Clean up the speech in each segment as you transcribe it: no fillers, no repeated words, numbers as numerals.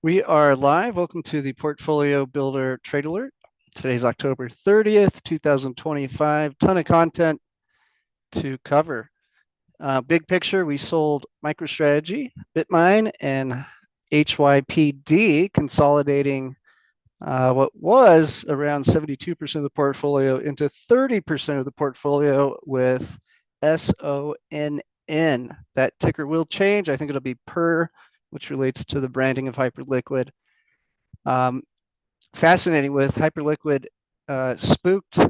We are live. Welcome to the Portfolio Builder Trade Alert. Today's October 30th, 2025. Ton of content to cover. Big picture, we sold MicroStrategy, BitMine, and HYPD, consolidating what was around 72% of the portfolio into 30% of the portfolio with SONN. That ticker will change. I think it'll be PER, which relates to the branding of Hyperliquid. Um, Fascinating with Hyperliquid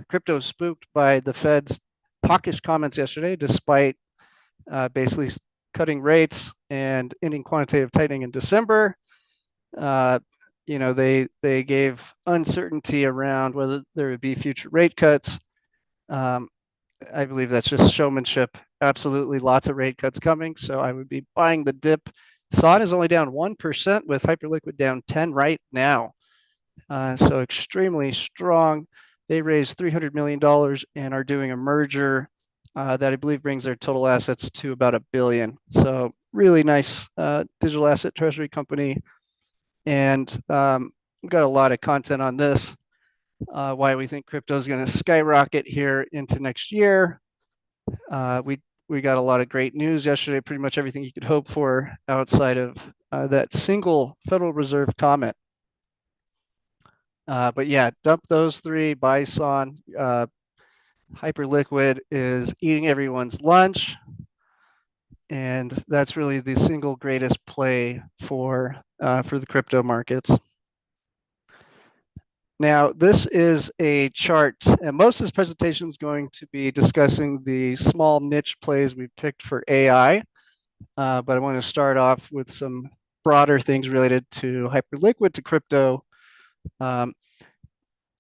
crypto spooked by the Fed's hawkish comments yesterday, despite basically cutting rates and ending quantitative tightening in December. Uh, they gave uncertainty around whether there would be future rate cuts. Um, I believe that's just showmanship. Absolutely, lots of rate cuts coming. So I would be buying the dip. SON is only down 1% with Hyperliquid down 10 right now. So extremely strong. They raised $300 million and are doing a merger that I believe brings their total assets to about $1 billion. So really nice digital asset treasury company. And we've got a lot of content on this, why we think crypto is going to skyrocket here into next year. We got a lot of great news yesterday, pretty much everything you could hope for outside of that single Federal Reserve comment. But yeah, dump those three. Bison, Hyperliquid is eating everyone's lunch, and that's really the single greatest play for the crypto markets. Now, this is a chart, and most of this presentation is going to be discussing the small niche plays we've picked for AI. But I want to start off with some broader things related to Hyperliquid, to crypto. Um,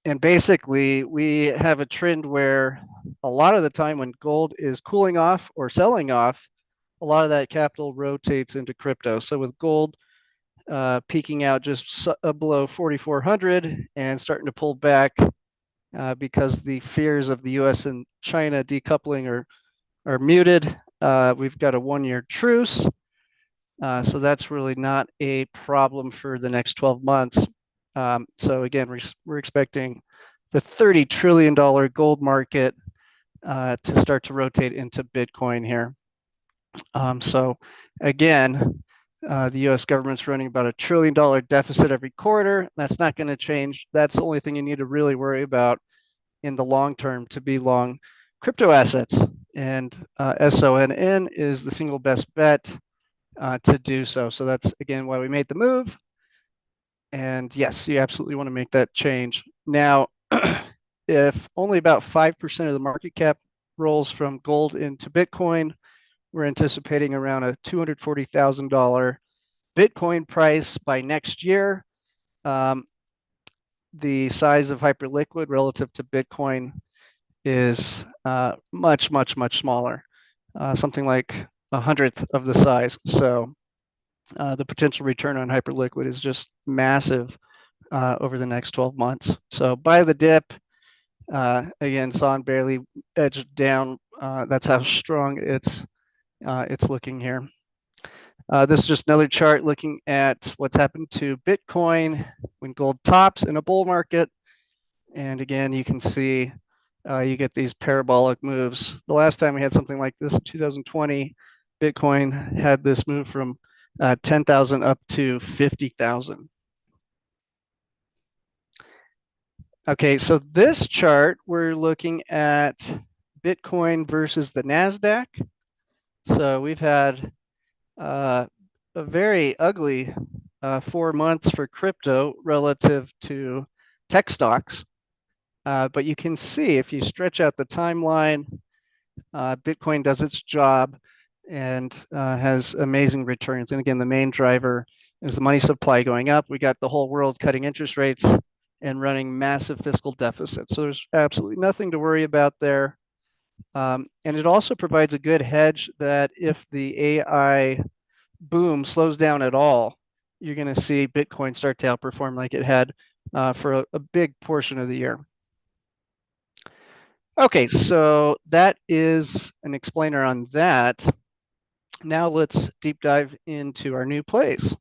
and basically, we have a trend where a lot of the time when gold is cooling off or selling off, a lot of that capital rotates into crypto. So with gold peaking out just below 4,400 and starting to pull back because the fears of the US and China decoupling are muted, we've got a 1-year truce. So that's really not a problem for the next 12 months. So again, we're expecting the $30 trillion gold market to start to rotate into Bitcoin here. So again, the US government's running about $1 trillion deficit every quarter. That's not going to change. That's the only thing you need to really worry about in the long term to be long crypto assets. And SONN is the single best bet to do so. So that's, again, why we made the move. And yes, you absolutely want to make that change. Now, if only about 5% of the market cap rolls from gold into Bitcoin, we're anticipating around a $240,000 Bitcoin price by next year. The size of Hyperliquid relative to Bitcoin is much, much, much smaller, something like 100th of the size. So the potential return on Hyperliquid is just massive over the next 12 months. So buy the dip. Again, SON barely edged down. That's how strong it's looking here. This is just another chart looking at what's happened to Bitcoin when gold tops in a bull market. And again, you can see you get these parabolic moves. The last time we had something like this in 2020, Bitcoin had this move from 10,000 up to 50,000. Okay, so this chart, we're looking at Bitcoin versus the NASDAQ. So we've had a very ugly 4 months for crypto relative to tech stocks. But you can see if you stretch out the timeline, Bitcoin does its job and has amazing returns. And again, the main driver is the money supply going up. We got the whole world cutting interest rates and running massive fiscal deficits. So there's absolutely nothing to worry about there. And it also provides a good hedge that if the AI boom slows down at all, you're going to see Bitcoin start to outperform like it had for a big portion of the year. Okay, so that is an explainer on that. Now let's deep dive into our new plays.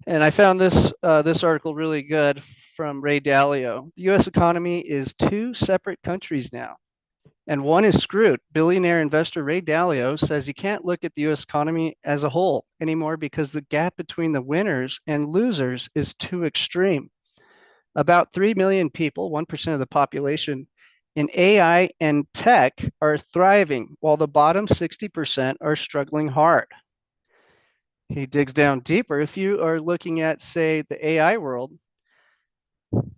And I found this article really good from Ray Dalio. The U.S. economy is two separate countries now, and one is screwed. Billionaire investor Ray Dalio says you can't look at the U.S. economy as a whole anymore because the gap between the winners and losers is too extreme. About 3 million people, 1% of the population, in AI and tech are thriving, while the bottom 60% are struggling hard. He digs down deeper. If you are looking at, say, the AI world,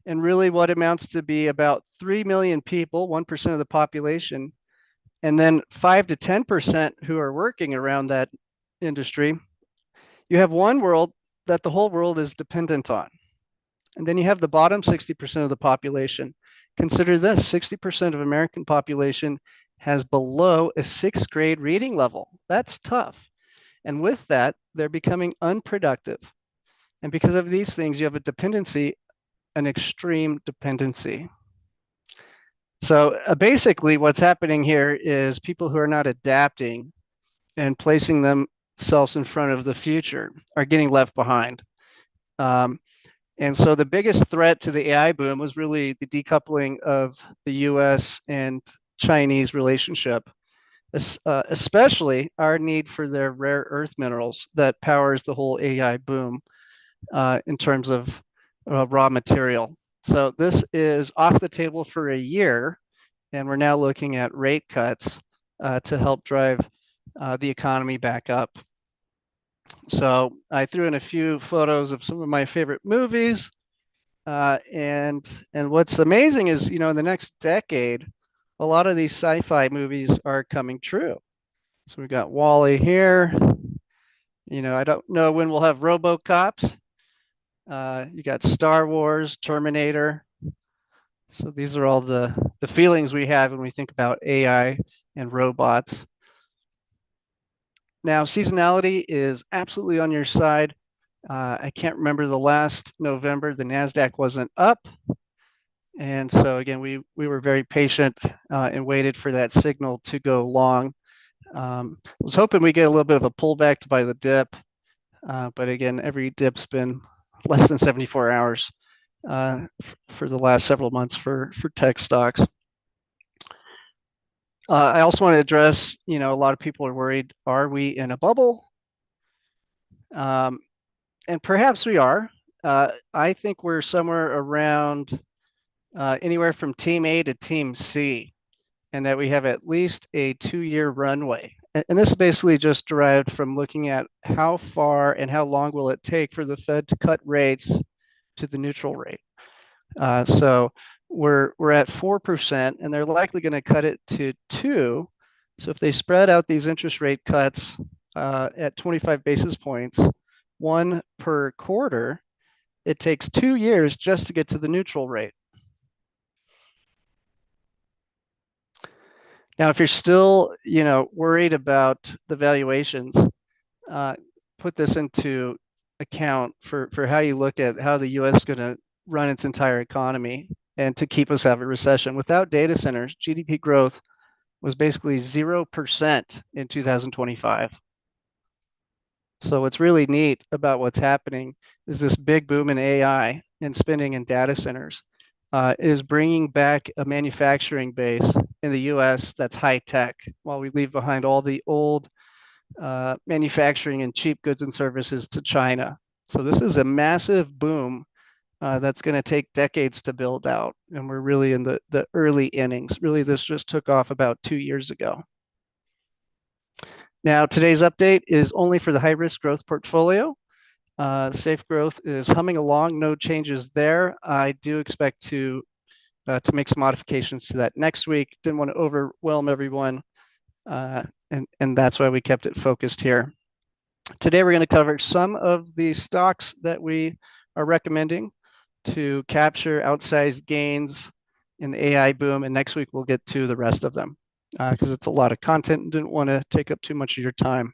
and really what amounts to be about 3 million people, 1% of the population, and then 5 to 10% who are working around that industry, you have one world that the whole world is dependent on. And then you have the bottom 60% of the population. Consider this, 60% of American population has below a sixth grade reading level. That's tough. And with that, they're becoming unproductive. And because of these things, you have a dependency, an extreme dependency. So basically what's happening here is people who are not adapting and placing themselves in front of the future are getting left behind. And so the biggest threat to the AI boom was really the decoupling of the US and Chinese relationship, especially our need for their rare earth minerals that powers the whole AI boom in terms of raw material. So this is off the table for a year, and we're now looking at rate cuts to help drive the economy back up. So I threw in a few photos of some of my favorite movies. And what's amazing is, in the next decade, a lot of these sci-fi movies are coming true. So we got WALL-E here. I don't know when we'll have RoboCops. You got Star Wars, Terminator. So these are all the feelings we have when we think about AI and robots. Now, seasonality is absolutely on your side. I can't remember the last November, the NASDAQ wasn't up. And so again, we were very patient and waited for that signal to go long. I was hoping we get a little bit of a pullback to buy the dip. But again, every dip's been less than 74 hours for the last several months for tech stocks. I also want to address, a lot of people are worried, are we in a bubble? And perhaps we are. I think we're somewhere around anywhere from team A to team C, and that we have at least a 2-year runway. And this is basically just derived from looking at how far and how long will it take for the Fed to cut rates to the neutral rate. So we're at 4%, and they're likely going to cut it to 2. So if they spread out these interest rate cuts at 25 basis points, 1 per quarter, it takes 2 years just to get to the neutral rate. Now, if you're still, worried about the valuations, put this into account for how you look at how the U.S. is going to run its entire economy and to keep us out of a recession. Without data centers, GDP growth was basically 0% in 2025. So what's really neat about what's happening is this big boom in AI and spending in data centers is bringing back a manufacturing base in the US that's high tech, while we leave behind all the old manufacturing and cheap goods and services to China. So this is a massive boom that's going to take decades to build out. And we're really in the early innings. Really, this just took off about 2 years ago. Now, today's update is only for the high risk growth portfolio. Safe growth is humming along, no changes there. I do expect to make some modifications to that next week. Didn't want to overwhelm everyone, and that's why we kept it focused here. Today, we're going to cover some of the stocks that we are recommending to capture outsized gains in the AI boom, and next week we'll get to the rest of them because it's a lot of content and didn't want to take up too much of your time.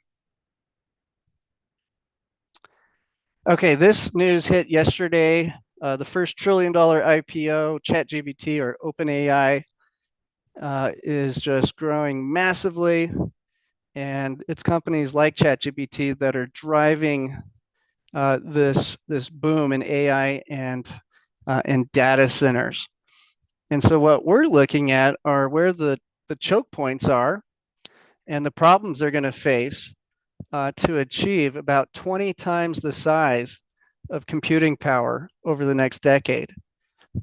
Okay, this news hit yesterday. The first $1 trillion IPO, ChatGPT or OpenAI, is just growing massively. And it's companies like ChatGPT that are driving this boom in AI and data centers. And so what we're looking at are where the choke points are and the problems they're going to face to achieve about 20 times the size of computing power over the next decade.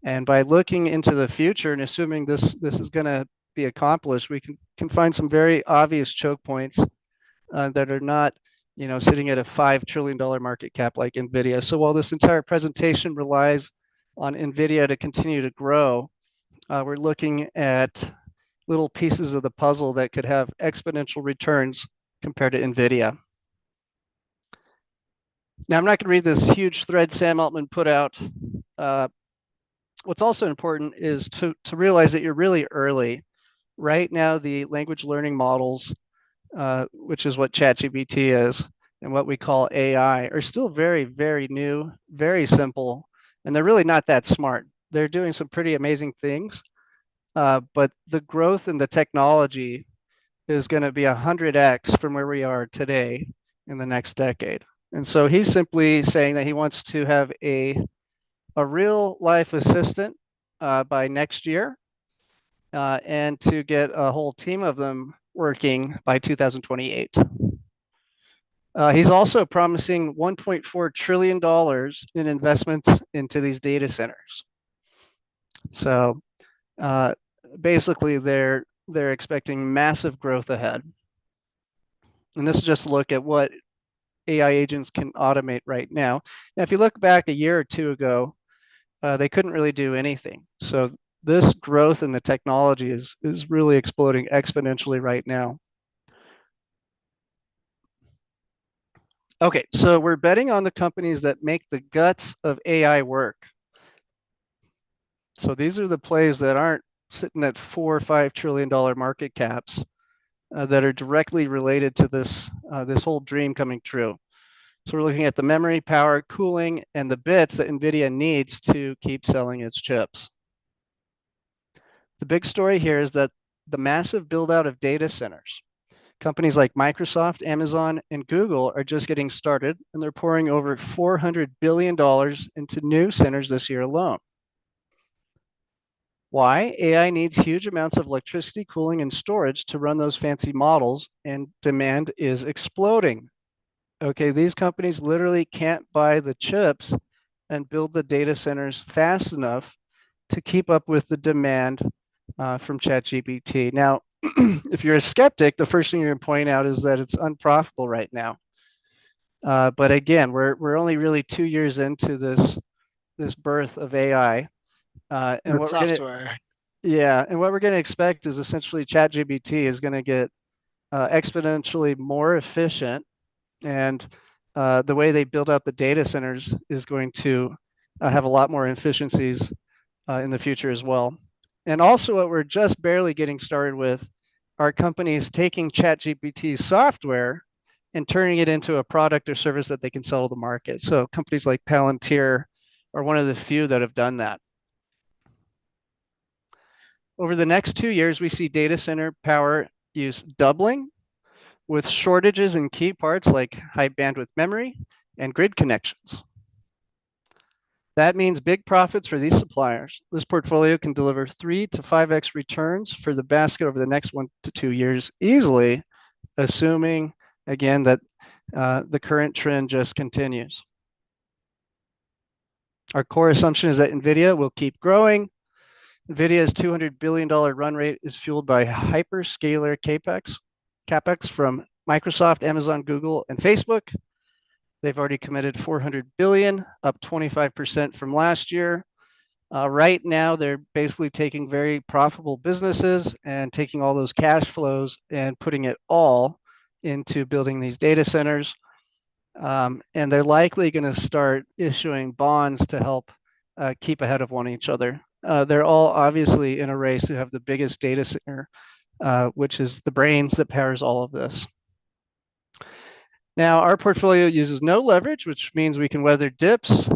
And by looking into the future and assuming this is going to be accomplished, we can find some very obvious choke points that are not, sitting at a $5 trillion market cap like NVIDIA. So while this entire presentation relies on NVIDIA to continue to grow, we're looking at little pieces of the puzzle that could have exponential returns compared to NVIDIA. Now, I'm not going to read this huge thread Sam Altman put out. What's also important is to realize that you're really early. Right now, the language learning models, which is what ChatGPT is, and what we call AI, are still very, very new, very simple, and they're really not that smart. They're doing some pretty amazing things, but the growth in the technology is going to be 100x from where we are today in the next decade. And so he's simply saying that he wants to have a real life assistant by next year and to get a whole team of them working by 2028. He's also promising $1.4 trillion in investments into these data centers. So basically, they're expecting massive growth ahead. And this is just a look at what AI agents can automate right now. Now, if you look back a year or two ago, they couldn't really do anything. So this growth in the technology is really exploding exponentially right now. Okay, so we're betting on the companies that make the guts of AI work. So these are the plays that aren't sitting at $4 or $5 trillion market caps that are directly related to this whole dream coming true. So we're looking at the memory, power, cooling, and the bits that NVIDIA needs to keep selling its chips. The big story here is that the massive build out of data centers. Companies like Microsoft, Amazon, and Google are just getting started, and they're pouring over $400 billion into new centers this year alone. Why? AI needs huge amounts of electricity, cooling, and storage to run those fancy models, and demand is exploding. Okay, these companies literally can't buy the chips and build the data centers fast enough to keep up with the demand from ChatGPT. Now, if you're a skeptic, the first thing you're going to point out is that it's unprofitable right now. But again, we're only really 2 years into this birth of AI, and what software. and what we're going to expect is essentially ChatGPT is going to get exponentially more efficient, and the way they build out the data centers is going to have a lot more efficiencies in the future as well. And also, what we're just barely getting started with are companies taking ChatGPT software and turning it into a product or service that they can sell to the market. So companies like Palantir are one of the few that have done that. Over the next 2 years, we see data center power use doubling, with shortages in key parts like high bandwidth memory and grid connections. That means big profits for these suppliers. This portfolio can deliver 3 to 5x returns for the basket over the next 1 to 2 years easily, assuming, again, that the current trend just continues. Our core assumption is that NVIDIA will keep growing. NVIDIA's $200 billion run rate is fueled by hyperscaler CapEx from Microsoft, Amazon, Google, and Facebook. They've already committed $400 billion, up 25% from last year. Right now, they're basically taking very profitable businesses and taking all those cash flows and putting it all into building these data centers. And they're likely going to start issuing bonds to help keep ahead of one each other. They're all obviously in a race to have the biggest data center, which is the brains that powers all of this. Now, our portfolio uses no leverage, which means we can weather dips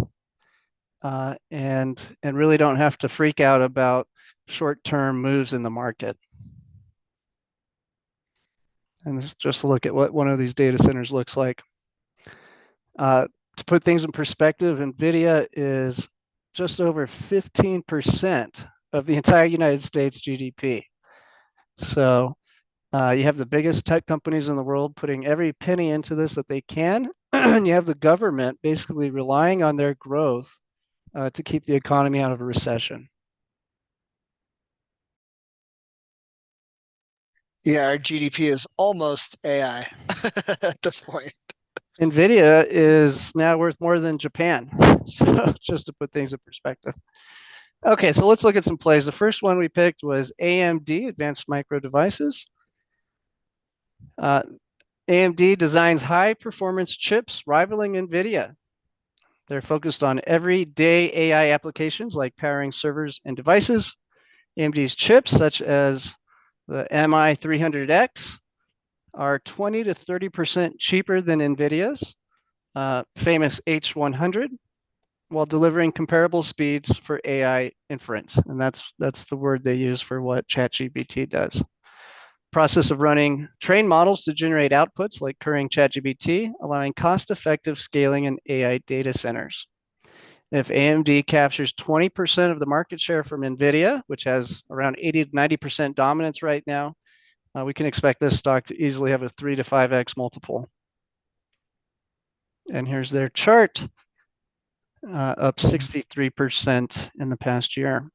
and really don't have to freak out about short-term moves in the market. And this is just a look at what one of these data centers looks like. To put things in perspective, NVIDIA is just over 15% of the entire United States GDP. So you have the biggest tech companies in the world putting every penny into this that they can. And you have the government basically relying on their growth to keep the economy out of a recession. Yeah, our GDP is almost AI at this point. NVIDIA is now worth more than Japan. So just to put things in perspective. Okay, so let's look at some plays. The first one we picked was AMD, Advanced Micro Devices. AMD designs high performance chips rivaling NVIDIA. They're focused on everyday AI applications like powering servers and devices. AMD's chips, such as the MI300X, are 20 to 30% cheaper than NVIDIA's famous H100, while delivering comparable speeds for AI inference. And that's the word they use for what ChatGPT does. Process of running trained models to generate outputs like Turing ChatGPT, allowing cost-effective scaling in AI data centers. If AMD captures 20% of the market share from NVIDIA, which has around 80 to 90% dominance right now, we can expect this stock to easily have a 3 to 5x multiple. And here's their chart, up 63% in the past year.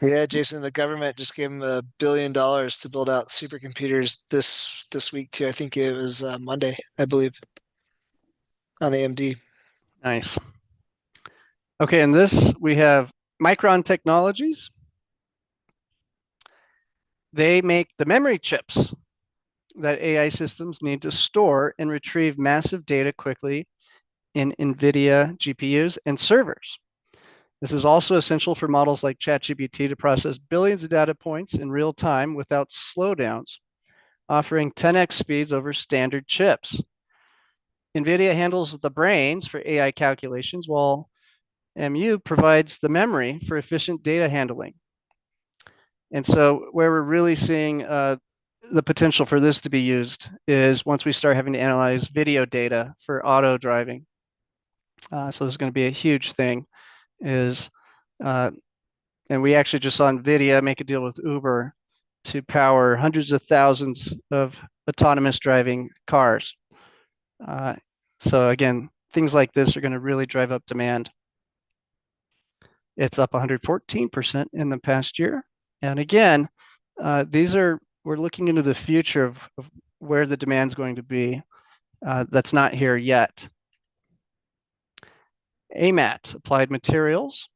Yeah, Jason, the government just gave him $1 billion to build out supercomputers this week too. I think it was Monday, I believe, on AMD. Nice. Okay, in this we have Micron Technologies. They make the memory chips that AI systems need to store and retrieve massive data quickly in NVIDIA GPUs and servers. This is also essential for models like ChatGPT to process billions of data points in real time without slowdowns, offering 10x speeds over standard chips. NVIDIA handles the brains for AI calculations, while MU provides the memory for efficient data handling. And so where we're really seeing the potential for this to be used is once we start having to analyze video data for auto driving. So this is going to be a huge thing is, and we actually just saw NVIDIA make a deal with Uber to power hundreds of thousands of autonomous driving cars. So again, things like this are going to really drive up demand. It's up 114% in the past year. And again, we're looking into the future of where the demand's going to be. That's not here yet. AMAT, Applied Materials,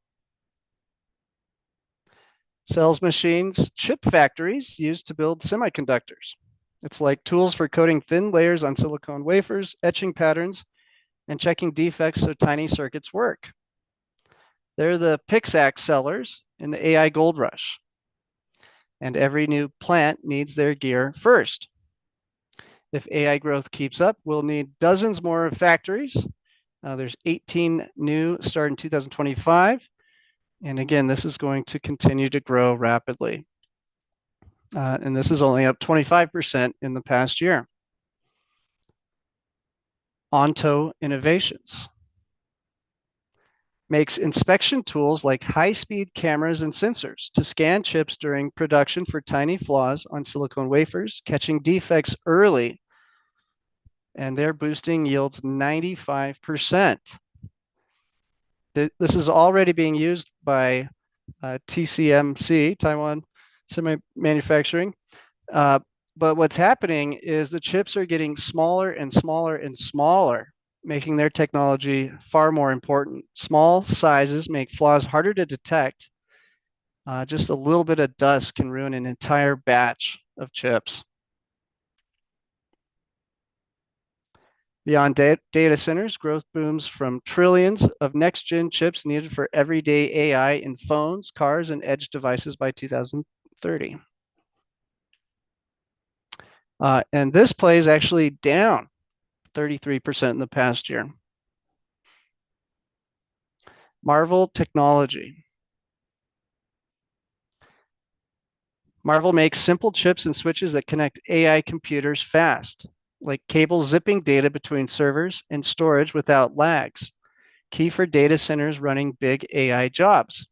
sells machines, chip factories used to build semiconductors. It's like tools for coating thin layers on silicon wafers, etching patterns, and checking defects so tiny circuits work. They're the PIXAC sellers in the AI gold rush. And every new plant needs their gear first. If AI growth keeps up, we'll need dozens more factories. There's 18 new start in 2025. And again, this is going to continue to grow rapidly. And this is only up 25% in the past year. Onto Innovations makes inspection tools like high-speed cameras and sensors to scan chips during production for tiny flaws on silicon wafers, catching defects early, and they're boosting yields 95%. This is already being used by TSMC, Taiwan Semi Manufacturing. But what's happening is the chips are getting smaller and smaller and smaller, making their technology far more important. Small sizes make flaws harder to detect. Just a little bit of dust can ruin an entire batch of chips. Beyond data centers, growth booms from trillions of next-gen chips needed for everyday AI in phones, cars, and edge devices by 2030. And this play is actually down 33% in the past year. Marvell Technology. Marvell makes simple chips and switches that connect AI computers fast. like cable zipping data between servers and storage without lags, key for data centers running big AI jobs.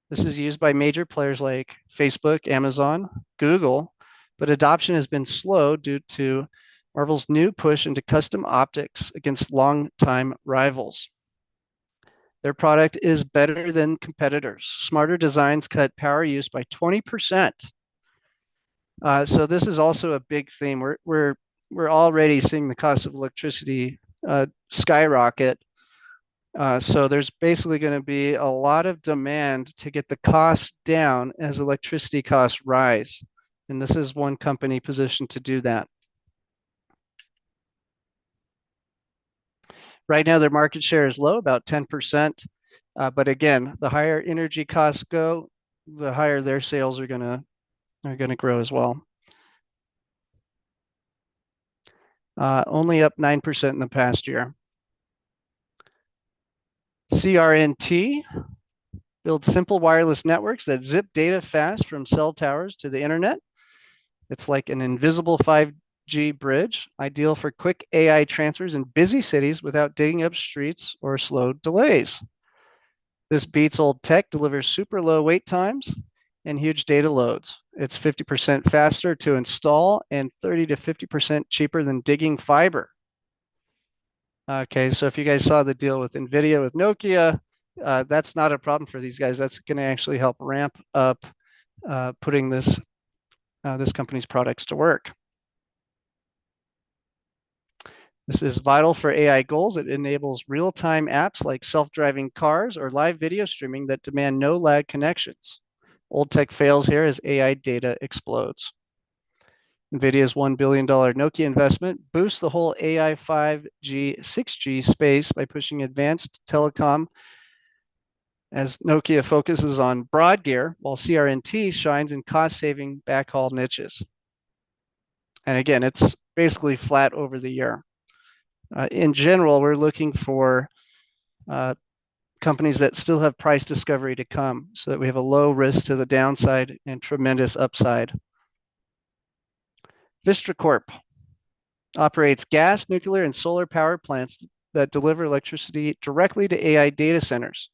This is used by major players like Facebook, Amazon, Google, but adoption has been slow due to Marvell's new push into custom optics against longtime rivals. Their product is better than competitors. Smarter designs cut power use by 20%. So this is also a big theme. We're already seeing the cost of electricity skyrocket. So there's basically going to be a lot of demand to get the cost down as electricity costs rise. And this is one company positioned to do that. Right now, their market share is low, about 10%. But again, the higher energy costs go, the higher their sales are going to grow as well. Only up 9% in the past year. CRNT builds simple wireless networks that zip data fast from cell towers to the internet. It's like an invisible 5G bridge, ideal for quick AI transfers in busy cities without digging up streets or slow delays. This beats old tech, delivers super low wait times and huge data loads. It's 50% faster to install and 30 to 50% cheaper than digging fiber. Okay, so if you guys saw the deal with NVIDIA with Nokia, that's not a problem for these guys. That's going to actually help ramp up putting this company's products to work. This is vital for AI goals. It enables real-time apps like self-driving cars or live video streaming that demand no lag connections. Old tech fails here as AI data explodes. NVIDIA's $1 billion Nokia investment boosts the whole AI 5G, 6G space by pushing advanced telecom as Nokia focuses on broad gear, while CRNT shines in cost-saving backhaul niches. And again, it's basically flat over the year. In general, we're looking for companies that still have price discovery to come so that we have a low risk to the downside and tremendous upside. Vistra Corp operates gas, nuclear, and solar power plants that deliver electricity directly to AI data centers.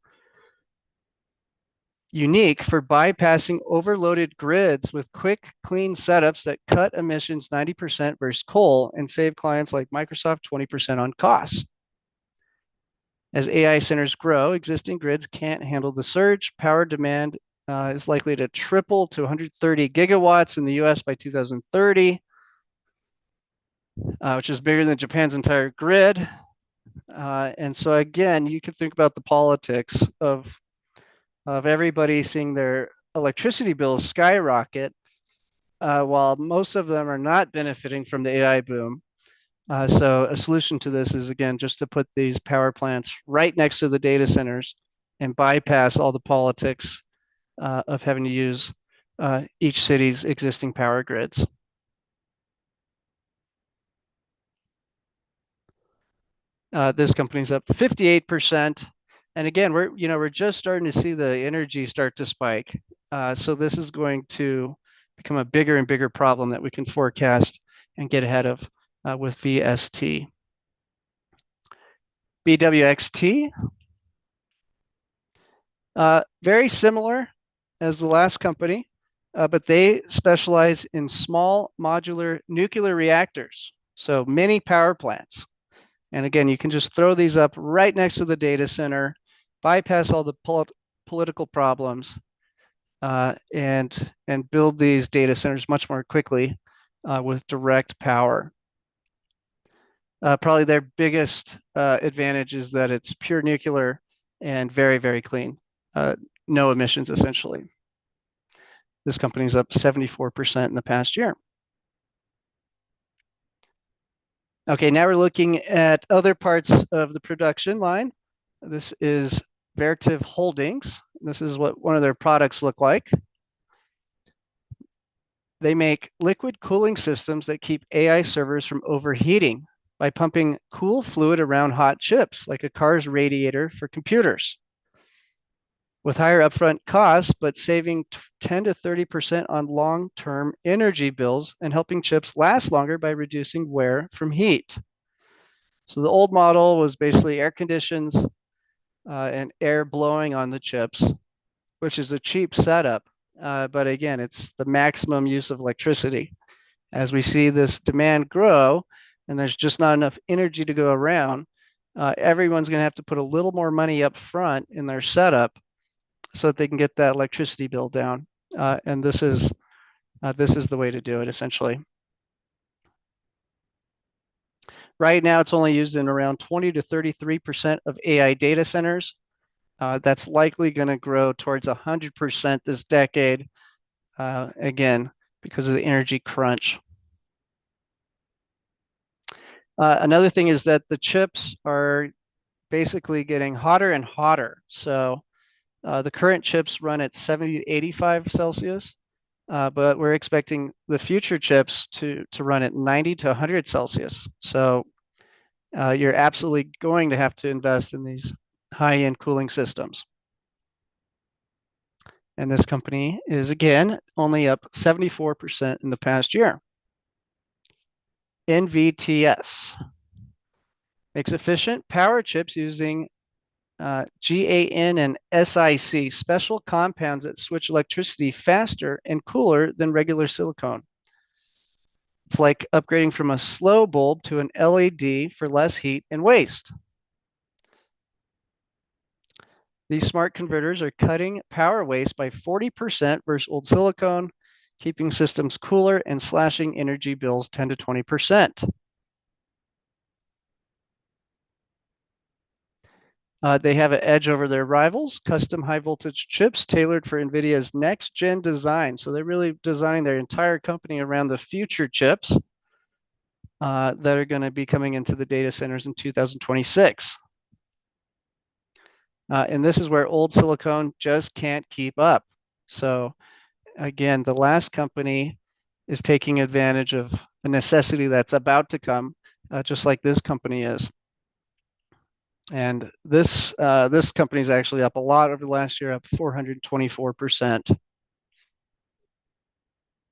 Unique for bypassing overloaded grids with quick, clean setups that cut emissions 90% versus coal and save clients like Microsoft 20% on costs. As AI centers grow, existing grids can't handle the surge. Power demand is likely to triple to 130 gigawatts in the US by 2030, which is bigger than Japan's entire grid. And so again, you can think about the politics of everybody seeing their electricity bills skyrocket, while most of them are not benefiting from the AI boom. So a solution to this is, again, just to put these power plants right next to the data centers and bypass all the politics of having to use each city's existing power grids. This company's up 58%. And again, we're just starting to see the energy start to spike. So this is going to become a bigger and bigger problem that we can forecast and get ahead of with VST. BWXT, very similar as the last company, but they specialize in small modular nuclear reactors, so mini power plants. And again, you can just throw these up right next to the data center, bypass all the political problems, and build these data centers much more quickly with direct power. Probably their biggest advantage is that it's pure nuclear and very, very clean. No emissions, essentially. This company's up 74% in the past year. Okay, now we're looking at other parts of the production line. This is Vertiv Holdings. This is what one of their products look like. They make liquid cooling systems that keep AI servers from overheating by pumping cool fluid around hot chips, like a car's radiator for computers. with higher upfront costs, but saving 10 to 30% on long-term energy bills and helping chips last longer by reducing wear from heat. So the old model was basically air conditions and air blowing on the chips, which is a cheap setup. But again, it's the maximum use of electricity. As we see this demand grow and there's just not enough energy to go around, everyone's going to have to put a little more money up front in their setup so that they can get that electricity bill down. And this is the way to do it, essentially. Right now, it's only used in around 20 to 33% of AI data centers. That's likely going to grow towards 100% this decade, again, because of the energy crunch. Another thing is that the chips are basically getting hotter and hotter. So the current chips run at 70 to 85 Celsius, but we're expecting the future chips to run at 90 to 100 Celsius. So you're absolutely going to have to invest in these high-end cooling systems. And this company is, again, only up 74% in the past year. NVTS makes efficient power chips using GaN and SiC, special compounds that switch electricity faster and cooler than regular silicon. It's like upgrading from a slow bulb to an LED for less heat and waste. These smart converters are cutting power waste by 40% versus old silicon, keeping systems cooler and slashing energy bills 10 to 20%. They have an edge over their rivals, custom high voltage chips tailored for NVIDIA's next gen design. So they're really designing their entire company around the future chips that are going to be coming into the data centers in 2026. And this is where old silicon just can't keep up. So again, the last company is taking advantage of a necessity that's about to come, just like this company is. And this company is actually up a lot over the last year, up 424%.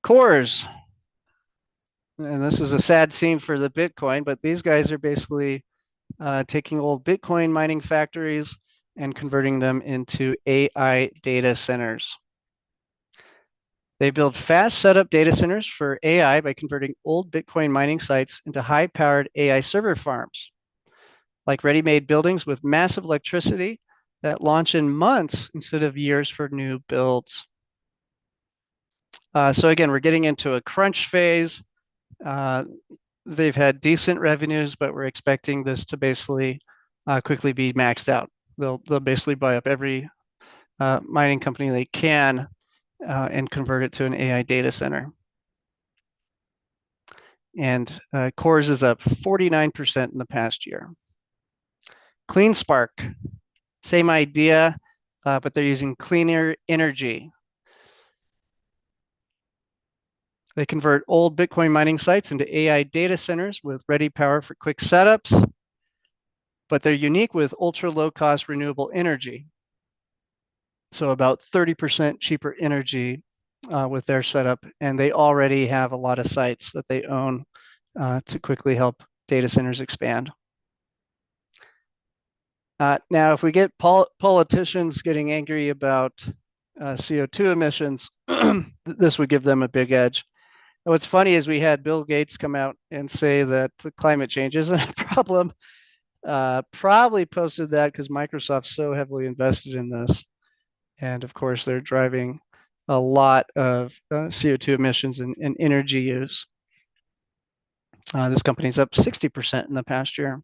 Cores, and this is a sad scene for the Bitcoin, but these guys are basically taking old Bitcoin mining factories and converting them into AI data centers. They build fast setup data centers for AI by converting old Bitcoin mining sites into high-powered AI server farms, like ready-made buildings with massive electricity that launch in months instead of years for new builds. So again, we're getting into a crunch phase. They've had decent revenues, but we're expecting this to basically quickly be maxed out. They'll basically buy up every mining company they can and convert it to an AI data center. And Cores is up 49% in the past year. CleanSpark, same idea, but they're using cleaner energy. They convert old Bitcoin mining sites into AI data centers with ready power for quick setups, but they're unique with ultra low cost renewable energy. So about 30% cheaper energy with their setup. And they already have a lot of sites that they own to quickly help data centers expand. Now, if we get politicians getting angry about CO2 emissions, this would give them a big edge. And what's funny is we had Bill Gates come out and say that the climate change isn't a problem. Probably posted that because Microsoft's so heavily invested in this. And of course, they're driving a lot of CO2 emissions and energy use. This company's up 60% in the past year.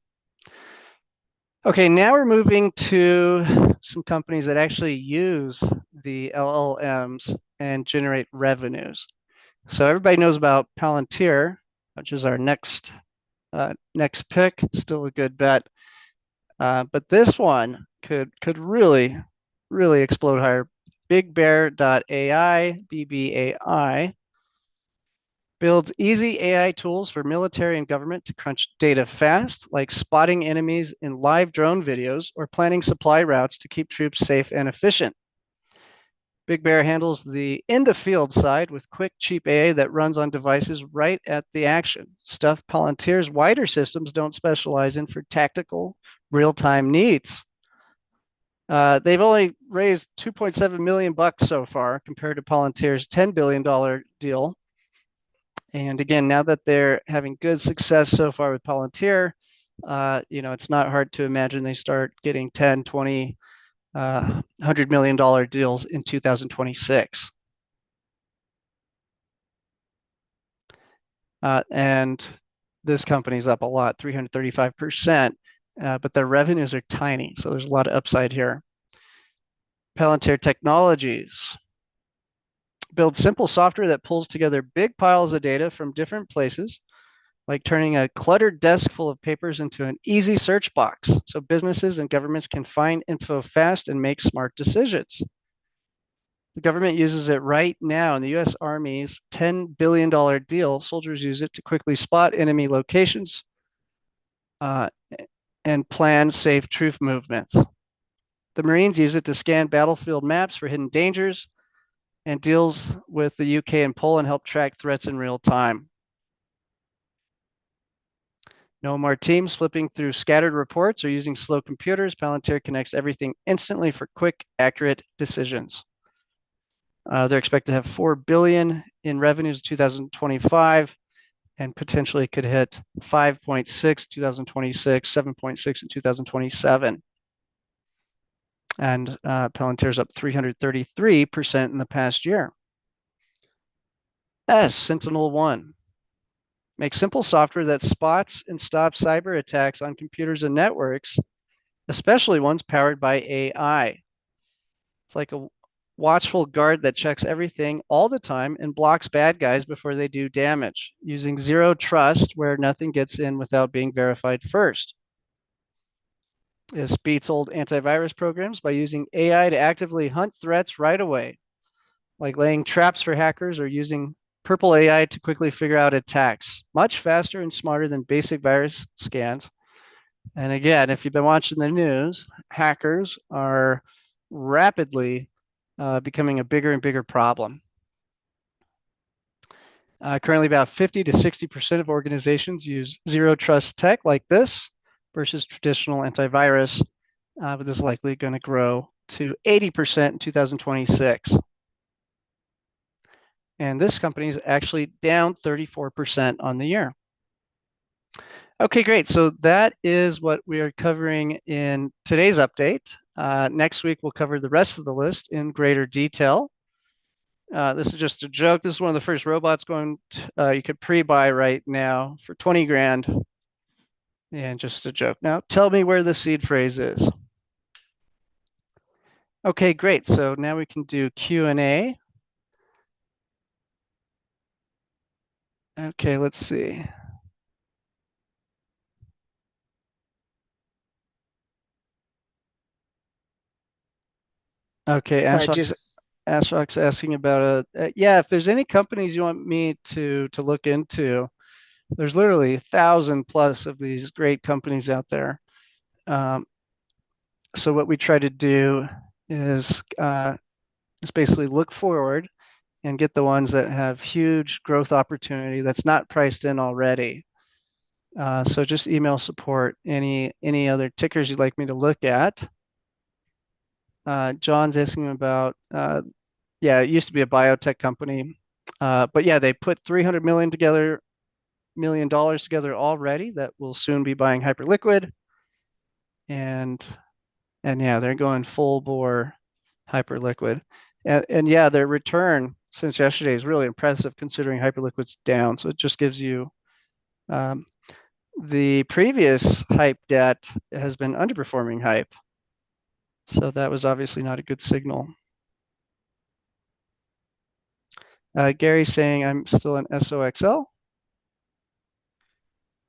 Okay, now we're moving to some companies that actually use the LLMs and generate revenues. So everybody knows about Palantir, which is our next pick. Still a good bet, but this one could really explode higher. BigBear.ai, BBAI, builds easy AI tools for military and government to crunch data fast, like spotting enemies in live drone videos or planning supply routes to keep troops safe and efficient. Big Bear handles the in the field side with quick, cheap AA that runs on devices right at the action. Stuff Palantir's wider systems don't specialize in for tactical, real-time needs. They've only raised 2.7 million bucks so far compared to Palantir's $10 billion deal. And again, now that they're having good success so far with Palantir, it's not hard to imagine they start getting 10, 20, $100 million deals in 2026. And this company's up a lot, 335%, but their revenues are tiny. So there's a lot of upside here. Palantir Technologies builds simple software that pulls together big piles of data from different places, like turning a cluttered desk full of papers into an easy search box so businesses and governments can find info fast and make smart decisions. The government uses it right now in the US Army's $10 billion deal. Soldiers use it to quickly spot enemy locations and plan safe troop movements. The Marines use it to scan battlefield maps for hidden dangers, and deals with the UK and Poland help track threats in real time. No more teams flipping through scattered reports or using slow computers. Palantir connects everything instantly for quick, accurate decisions. They're expected to have 4 billion in revenues in 2025 and potentially could hit 5.6 2026, 7.6 in 2027. And Palantir's up 333% in the past year. SentinelOne makes simple software that spots and stops cyber attacks on computers and networks, especially ones powered by AI. It's like a watchful guard that checks everything all the time and blocks bad guys before they do damage, using zero trust where nothing gets in without being verified first. This beats old antivirus programs by using AI to actively hunt threats right away, like laying traps for hackers or using Purple AI to quickly figure out attacks. Much faster and smarter than basic virus scans. And again, if you've been watching the news, hackers are rapidly becoming a bigger and bigger problem. Currently, about 50 to 60% of organizations use zero trust tech like this versus traditional antivirus, but this is likely going to grow to 80% in 2026. And this company is actually down 34% on the year. Okay, great. So that is what we are covering in today's update. Next week, we'll cover the rest of the list in greater detail. This is just a joke. This is one of the first robots going to, you could pre-buy right now for 20 grand. And just a joke. Now, tell me where the seed phrase is. Okay, great. So now we can do Q&A. Okay, let's see. Okay, Ashok's asking about yeah, if there's any companies you want me to look into, there's literally 1,000 plus of these great companies out there. So what we try to do is basically look forward and get the ones that have huge growth opportunity that's not priced in already. So just email support any other tickers you'd like me to look at. John's asking about, yeah, it used to be a biotech company, but yeah, they put $300 million together already that will soon be buying Hyperliquid, and yeah, they're going full bore Hyperliquid, and yeah, their return since yesterday is really impressive considering Hyperliquid's down. So it just gives you the previous hype debt has been underperforming hype. So that was obviously not a good signal. Gary's saying I'm still in SOXL.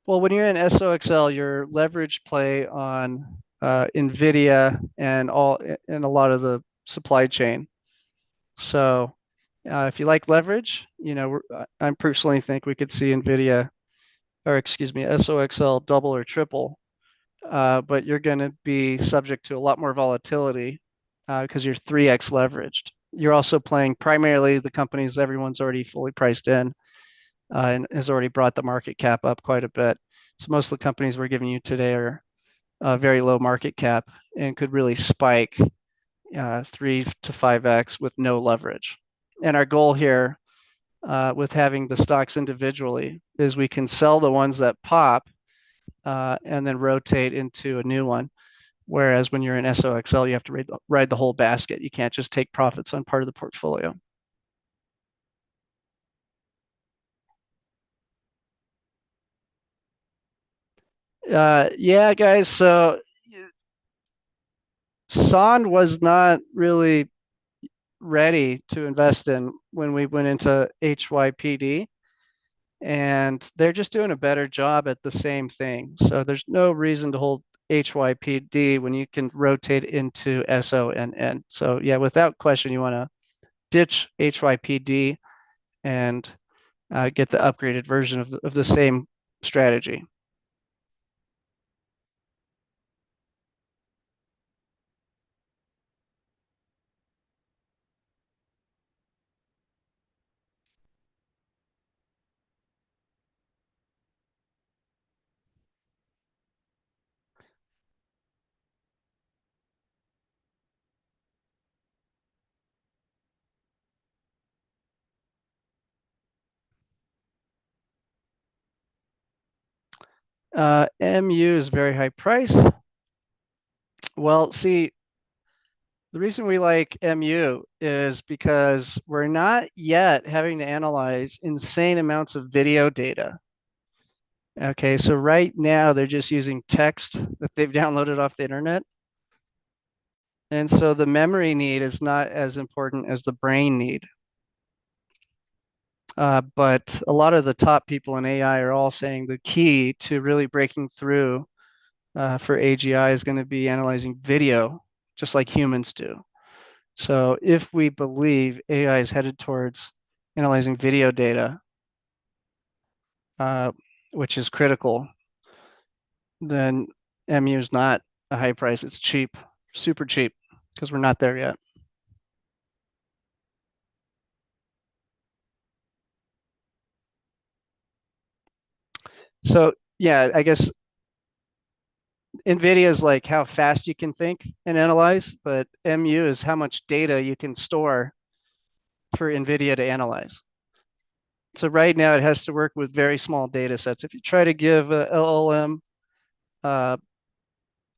Well, when you're in SOXL, your leverage play on NVIDIA and a lot of the supply chain. So if you like leverage, I personally think we could see NVIDIA, or excuse me, SOXL double or triple, but you're going to be subject to a lot more volatility because you're 3x leveraged. you're also playing primarily the companies everyone's already fully priced in and has already brought the market cap up quite a bit. So most of the companies we're giving you today are very low market cap and could really spike 3 to 5x with no leverage. And our goal here with having the stocks individually is we can sell the ones that pop and then rotate into a new one. Whereas when you're in SOXL, you have to ride the whole basket. You can't just take profits on part of the portfolio. Yeah, guys. So Sond was not really ready to invest in when we went into HYPD, and they're just doing a better job at the same thing. So there's no reason to hold HYPD when you can rotate into SONN. So yeah, without question, you want to ditch HYPD and get the upgraded version of the same strategy. MU is very high price. Well, see, the reason we like MU is because we're not yet having to analyze insane amounts of video data. Okay, so right now they're just using text that they've downloaded off the internet. And so the memory need is not as important as the brain need. But a lot of the top people in AI are all saying the key to really breaking through for AGI is going to be analyzing video, just like humans do. So if we believe AI is headed towards analyzing video data, uh, which is critical, then MU is not a high price. It's cheap, super cheap, because we're not there yet. So yeah, I guess NVIDIA is like how fast you can think and analyze, but MU is how much data you can store for NVIDIA to analyze. So right now it has to work with very small data sets. If you try to give a LLM uh,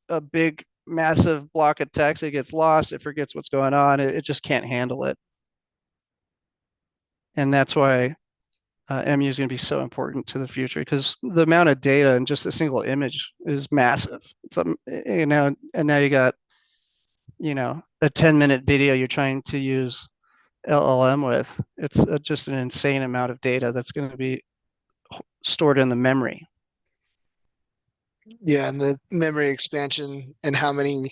a big, massive block of text, it gets lost, it forgets what's going on, it just can't handle it. And that's why MU is going to be so important to the future because the amount of data in just a single image is massive. It's and now you got a 10-minute video you're trying to use LLM with. It's just an insane amount of data that's going to be stored in the memory. Yeah, and the memory expansion and how many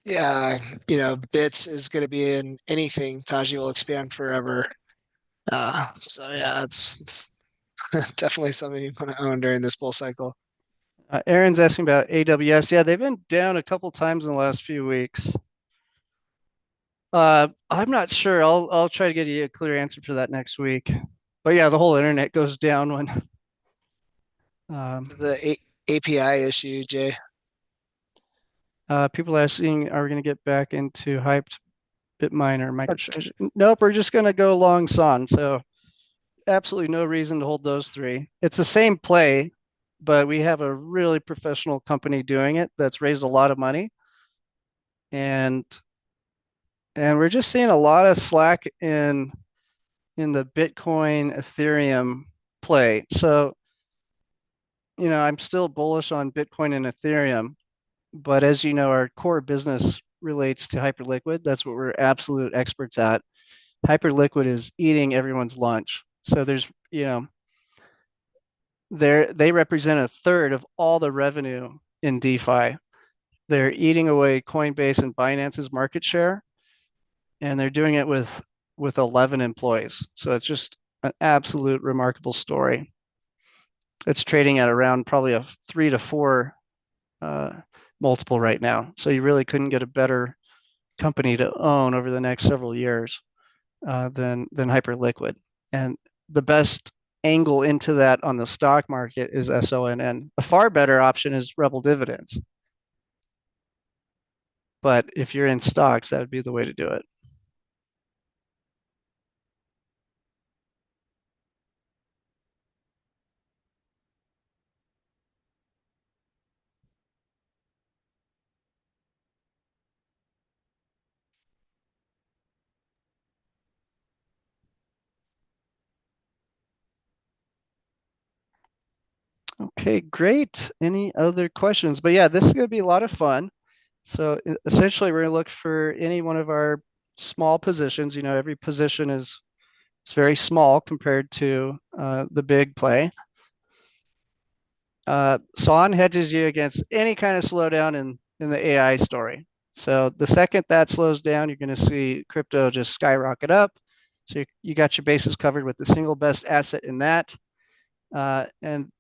bits is going to be in anything. Taji will expand forever. So yeah, it's definitely something you want to own during this bull cycle. Aaron's asking about AWS. Yeah, they've been down a couple times in the last few weeks. I'm not sure. I'll try to get you a clear answer for that next week. But yeah, the whole internet goes down when um, The API issue, Jay. people are asking, are we going to get back into hyped Bitminer, MicroStrategy? Nope, we're just going to go long Son. So absolutely no reason to hold those three. It's the same play, but we have a really professional company doing it that's raised a lot of money, and we're just seeing a lot of slack in the Bitcoin Ethereum play. So I'm still bullish on Bitcoin and Ethereum, but as you know, our core business relates to Hyperliquid. That's what we're absolute experts at. Hyperliquid is eating everyone's lunch. So there's, they represent a third of all the revenue in DeFi. They're eating away Coinbase and Binance's market share, and they're doing it with 11 employees. So it's just an absolute remarkable story. It's trading at around probably a 3 to 4 uh, multiple right now. So you really couldn't get a better company to own over the next several years than Hyperliquid. And the best angle into that on the stock market is SONN. A far better option is Rebel Dividends. But if you're in stocks, that would be the way to do it. Okay, great. Any other questions? But yeah, this is going to be a lot of fun. So essentially, we're going to look for any one of our small positions. Every position is very small compared to the big play. SON hedges you against any kind of slowdown in the AI story. So the second that slows down, you're going to see crypto just skyrocket up. So you got your bases covered with the single best asset in that. And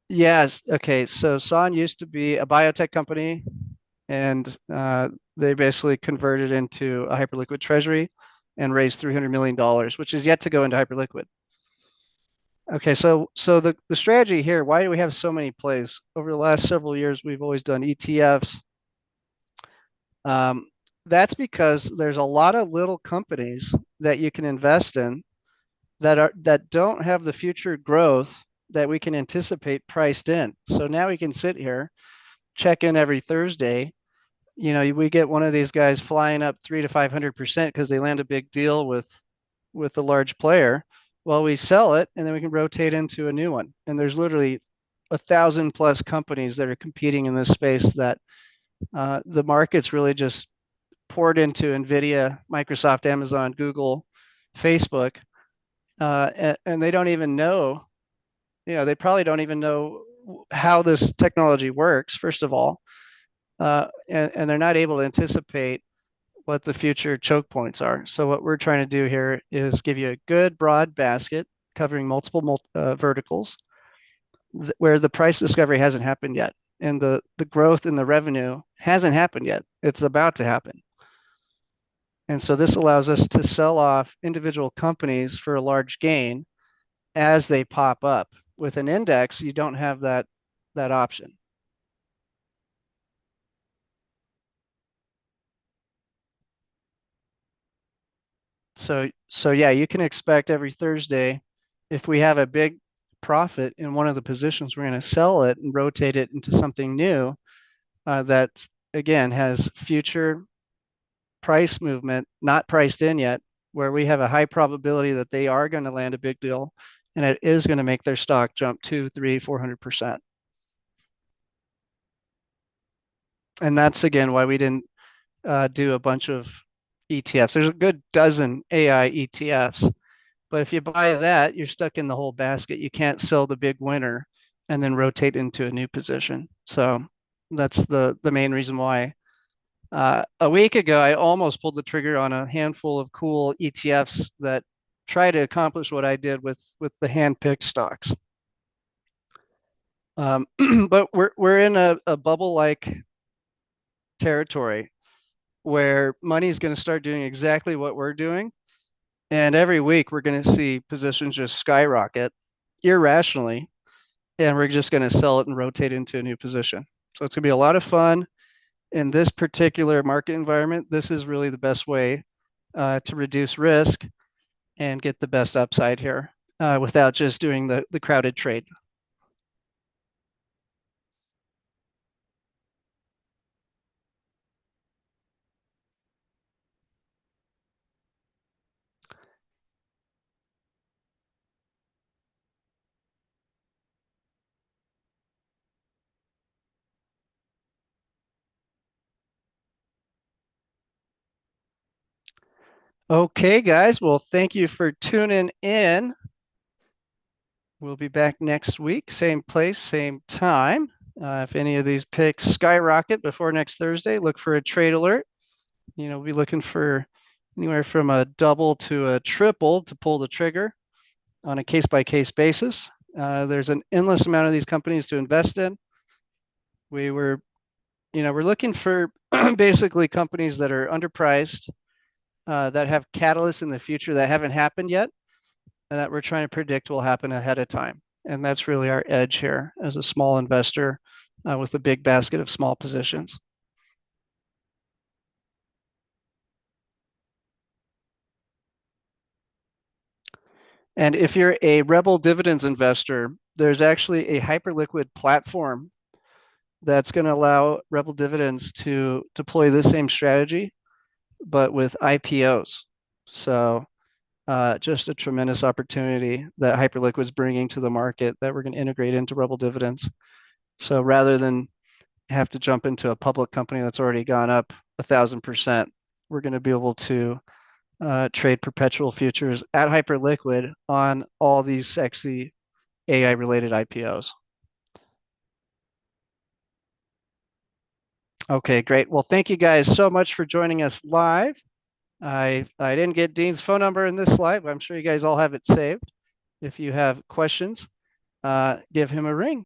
yes, okay. So SON used to be a biotech company, and they basically converted into a Hyperliquid treasury and raised $300 million, which is yet to go into Hyperliquid. Okay, so the strategy here, why do we have so many plays? Over the last several years, we've always done ETFs. That's because there's a lot of little companies that you can invest in that don't have the future growth that we can anticipate priced in. So now we can sit here, check in every Thursday. We get one of these guys flying up 300 to 500% because they land a big deal with a large player. Well, we sell it and then we can rotate into a new one. And there's literally 1,000+ companies that are competing in this space that the market's really just poured into NVIDIA, Microsoft, Amazon, Google, Facebook, and they don't even know, they probably don't even know how this technology works, first of all, and they're not able to anticipate what the future choke points are. So what we're trying to do here is give you a good broad basket covering multiple verticals where the price discovery hasn't happened yet. And the growth in the revenue hasn't happened yet. It's about to happen. And so this allows us to sell off individual companies for a large gain as they pop up. With an index, you don't have that option. So yeah, you can expect every Thursday, if we have a big profit in one of the positions, we're going to sell it and rotate it into something new that again has future price movement not priced in yet, where we have a high probability that they are going to land a big deal and it is going to make their stock jump 2, 3, 400%. And that's again why we didn't do a bunch of ETFs. There's a good dozen AI ETFs, but if you buy that, you're stuck in the whole basket. You can't sell the big winner and then rotate into a new position. So that's the main reason why. A week ago, I almost pulled the trigger on a handful of cool ETFs that try to accomplish what I did with the hand-picked stocks. But we're in a bubble-like territory where money is going to start doing exactly what we're doing. And every week we're going to see positions just skyrocket irrationally, and we're just going to sell it and rotate into a new position. So it's going to be a lot of fun. In this particular market environment, this is really the best way to reduce risk and get the best upside here without just doing the crowded trade. Okay, guys. Well, thank you for tuning in. We'll be back next week, same place, same time. If any of these picks skyrocket before next Thursday, look for a trade alert. We'll be looking for anywhere from a double to a triple to pull the trigger on a case-by-case basis. There's an endless amount of these companies to invest in. We were we're looking for basically companies that are underpriced, that have catalysts in the future that haven't happened yet, and that we're trying to predict will happen ahead of time. And that's really our edge here as a small investor with a big basket of small positions. And if you're a Rebel Dividends investor, there's actually a Hyperliquid platform that's going to allow Rebel Dividends to deploy the same strategy, but with IPOs. So just a tremendous opportunity that Hyperliquid is bringing to the market that we're going to integrate into Rebel Dividends. So rather than have to jump into a public company that's already gone up 1,000%, we're going to be able to trade perpetual futures at Hyperliquid on all these sexy AI related IPOs. Okay, great. Well, thank you guys so much for joining us live. I didn't get Dean's phone number in this slide, but I'm sure you guys all have it saved. If you have questions, give him a ring.